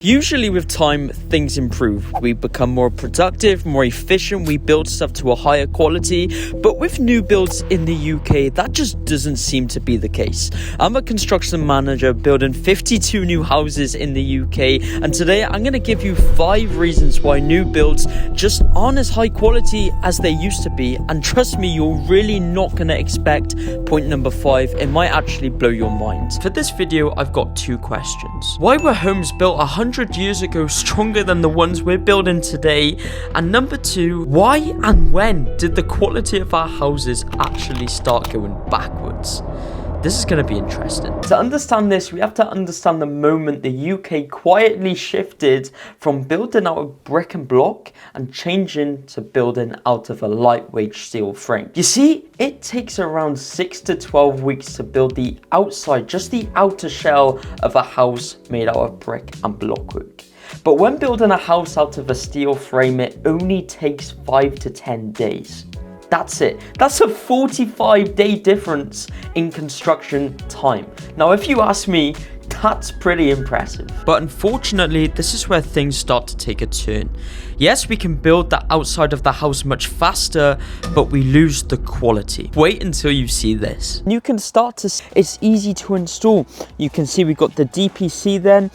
Usually with time, things improve. We become more productive, more efficient, we build stuff to a higher quality, but with new builds in the UK, that just doesn't seem to be the case. I'm a construction manager building 52 new houses in the UK, and today I'm going to give you 5 reasons why new builds just aren't as high quality as they used to be, and trust me, you're really not going to expect point number 5. It might actually blow your mind. For this video, I've got 2 questions. Why were homes built 100 years ago stronger than the ones we're building today? And number 2, why and when did the quality of our houses actually start going backwards? This is going to be interesting. To understand this, we have to understand the moment the UK quietly shifted from building out of brick and block and changing to building out of a lightweight steel frame. You see, it takes around 6 to 12 weeks to build the outside, just the outer shell of a house made out of brick and block work. But when building a house out of a steel frame, it only takes 5 to 10 days. That's it. That's a 45-day difference in construction time. Now, if you ask me, that's pretty impressive. But unfortunately, this is where things start to take a turn. Yes, we can build the outside of the house much faster, but we lose the quality. Wait until you see this. You can start to, it's easy to install. You can see we've got the DPC then.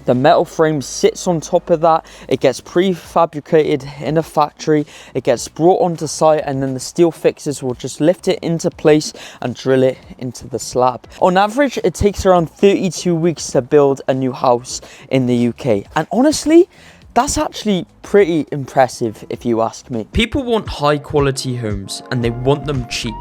The metal frame sits on top of that. It gets prefabricated in a factory. It gets brought onto site, and then the steel fixers will just lift it into place and drill it into the slab. On average, it takes around 32 weeks to build a new house in the UK. And honestly, that's actually pretty impressive if you ask me. People want high quality homes and they want them cheap.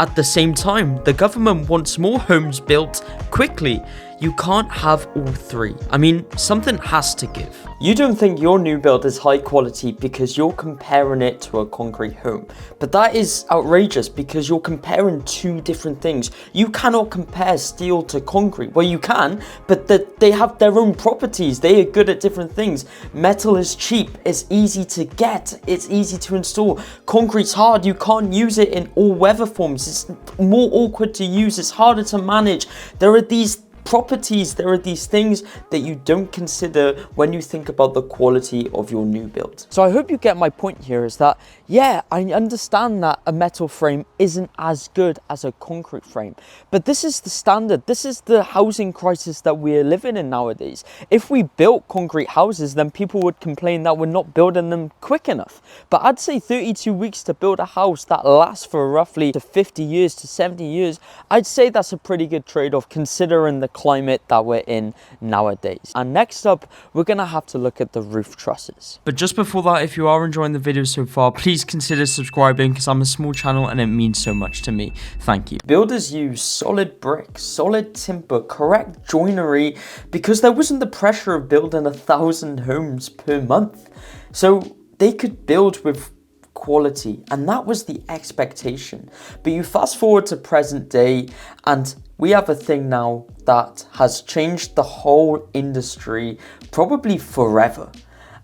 At the same time, the government wants more homes built quickly. You can't have all 3. I mean, something has to give. You don't think your new build is high quality because you're comparing it to a concrete home. But that is outrageous because you're comparing 2 different things. You cannot compare steel to concrete. Well, you can, but they have their own properties. They are good at different things. Metal is cheap. It's easy to get. It's easy to install. Concrete's hard. You can't use it in all weather forms. It's more awkward to use. It's harder to manage. There are these properties, there are these things that you don't consider when you think about the quality of your new build. So I hope you get my point here, is that, yeah, I understand that a metal frame isn't as good as a concrete frame, but this is the standard. This is the housing crisis that we're living in nowadays. If we built concrete houses, then people would complain that we're not building them quick enough. But I'd say 32 weeks to build a house that lasts for roughly to 50 years to 70 years, I'd say that's a pretty good trade-off considering the climate that we're in nowadays. And next up, we're gonna have to look at the roof trusses. But just before that, if you are enjoying the video so far, please consider subscribing because I'm a small channel and it means so much to me. Thank you. Builders use solid brick, solid timber, correct joinery because there wasn't the pressure of building 1,000 homes per month. So they could build with quality, and that was the expectation. But you fast forward to present day, and we have a thing now that has changed the whole industry probably forever,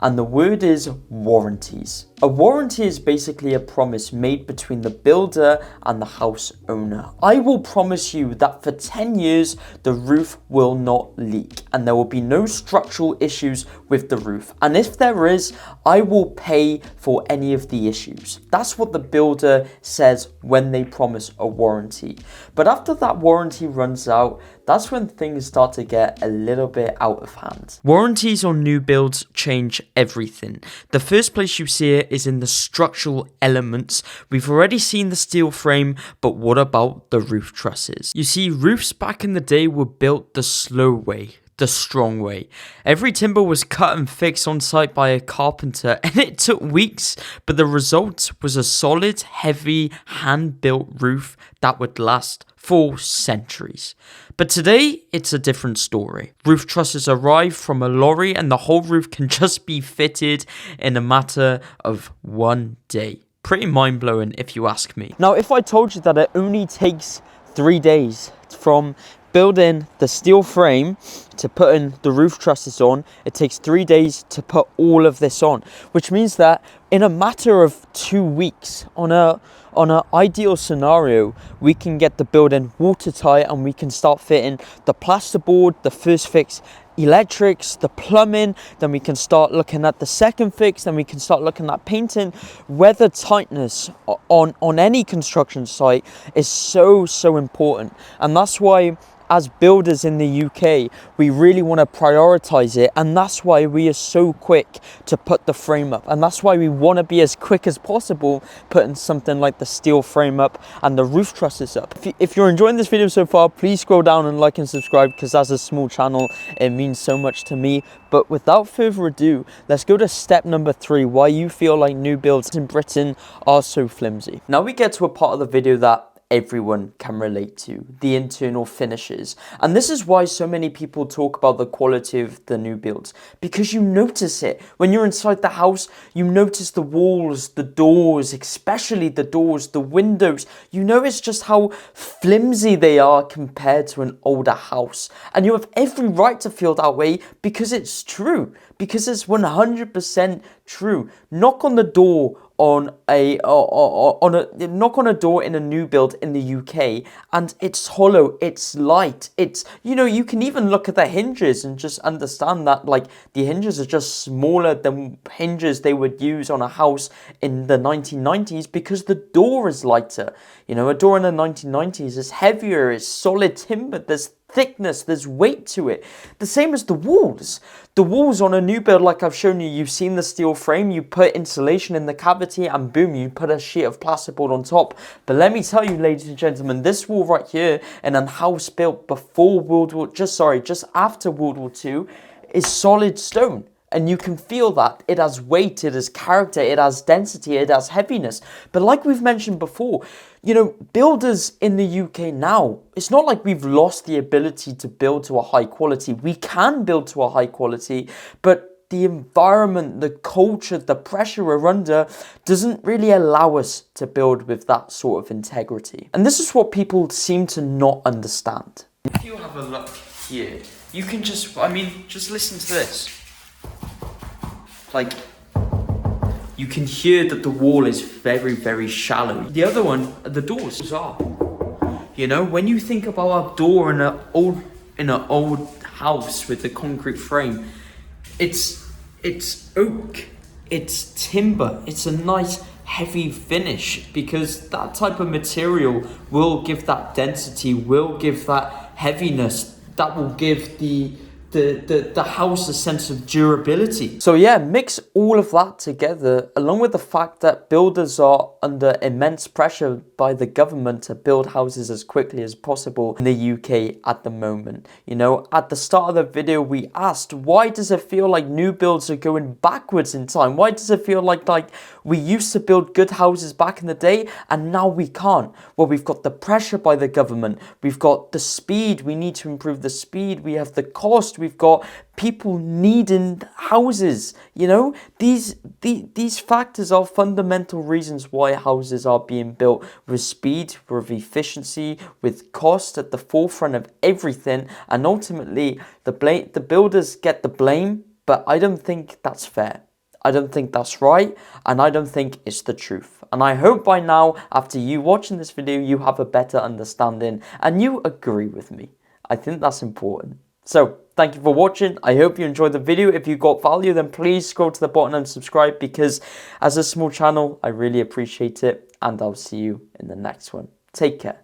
and the word is warranties. A warranty is basically a promise made between the builder and the house owner. I will promise you that for 10 years, the roof will not leak and there will be no structural issues with the roof. And if there is, I will pay for any of the issues. That's what the builder says when they promise a warranty. But after that warranty runs out, that's when things start to get a little bit out of hand. Warranties on new builds change everything. The first place you see it is in the structural elements. We've already seen the steel frame, but what about the roof trusses? You see, roofs back in the day were built the slow way, the strong way. Every timber was cut and fixed on site by a carpenter, and it took weeks, but the result was a solid, heavy, hand-built roof that would last for centuries. But today, it's a different story. Roof trusses arrive from a lorry and the whole roof can just be fitted in a matter of 1 day. Pretty mind-blowing if you ask me. Now, if I told you that it only takes 3 days from building the steel frame to putting the roof trusses on, it takes 3 days to put all of this on, which means that in a matter of 2 weeks, on an ideal scenario, we can get the building watertight and we can start fitting the plasterboard, the first fix, electrics, the plumbing, then we can start looking at the second fix, then we can start looking at painting. Weather tightness on any construction site is so important, and that's why as builders in the UK, we really want to prioritize it, and that's why we are so quick to put the frame up, and that's why we want to be as quick as possible putting something like the steel frame up and the roof trusses up. If you're enjoying this video so far, please scroll down and like and subscribe, because as a small channel, it means so much to me. But without further ado, let's go to step number 3, why you feel like new builds in Britain are so flimsy. Now we get to a part of the video that everyone can relate to, the internal finishes. And this is why so many people talk about the quality of the new builds, because you notice it. When you're inside the house, you notice the walls, the doors, especially the doors, the windows. You notice just how flimsy they are compared to an older house. And you have every right to feel that way, because it's true, because it's 100% true. Knock on the door knock on a door in a new build in the UK, and it's hollow, it's light, it's, you know, you can even look at the hinges and just understand that, like, the hinges are just smaller than hinges they would use on a house in the 1990s, because the door is lighter. You know, a door in the 1990s is heavier, it's solid timber, there's thickness, there's weight to it. The same as the walls. The walls on a new build, like I've shown you, you've seen the steel frame, you put insulation in the cavity, and boom, you put a sheet of plasterboard on top. But let me tell you, ladies and gentlemen, this wall right here in a house built before just after World War II is solid stone. And you can feel that it has weight, it has character, it has density, it has heaviness. But like we've mentioned before, you know, builders in the UK now, it's not like we've lost the ability to build to a high quality. We can build to a high quality, but the environment, the culture, the pressure we're under doesn't really allow us to build with that sort of integrity. And this is what people seem to not understand. If you have a look here, you can just listen to this. Like, you can hear that the wall is very shallow. The other one, the doors are. You know, when you think about a door in an old house with a concrete frame, it's oak, it's timber, it's a nice heavy finish, because that type of material will give that density, will give that heaviness, that will give the house a sense of durability. So yeah, mix all of that together, along with the fact that builders are under immense pressure by the government to build houses as quickly as possible in the UK at the moment. You know, at the start of the video, we asked, why does it feel like new builds are going backwards in time? Why does it feel like we used to build good houses back in the day and now we can't? Well, we've got the pressure by the government, we've got the speed, we need to improve the speed, we have the cost, we've got people needing houses. You know, these factors are fundamental reasons why houses are being built with speed, with efficiency, with cost at the forefront of everything, and ultimately the builders get the blame. But I don't think that's fair. I don't think that's right, and I don't think it's the truth. And I hope by now, after you watching this video, you have a better understanding and you agree with me. I think that's important. So, thank you for watching. I hope you enjoyed the video. If you got value, then please scroll to the bottom and subscribe, because as a small channel, I really appreciate it. And I'll see you in the next one. Take care.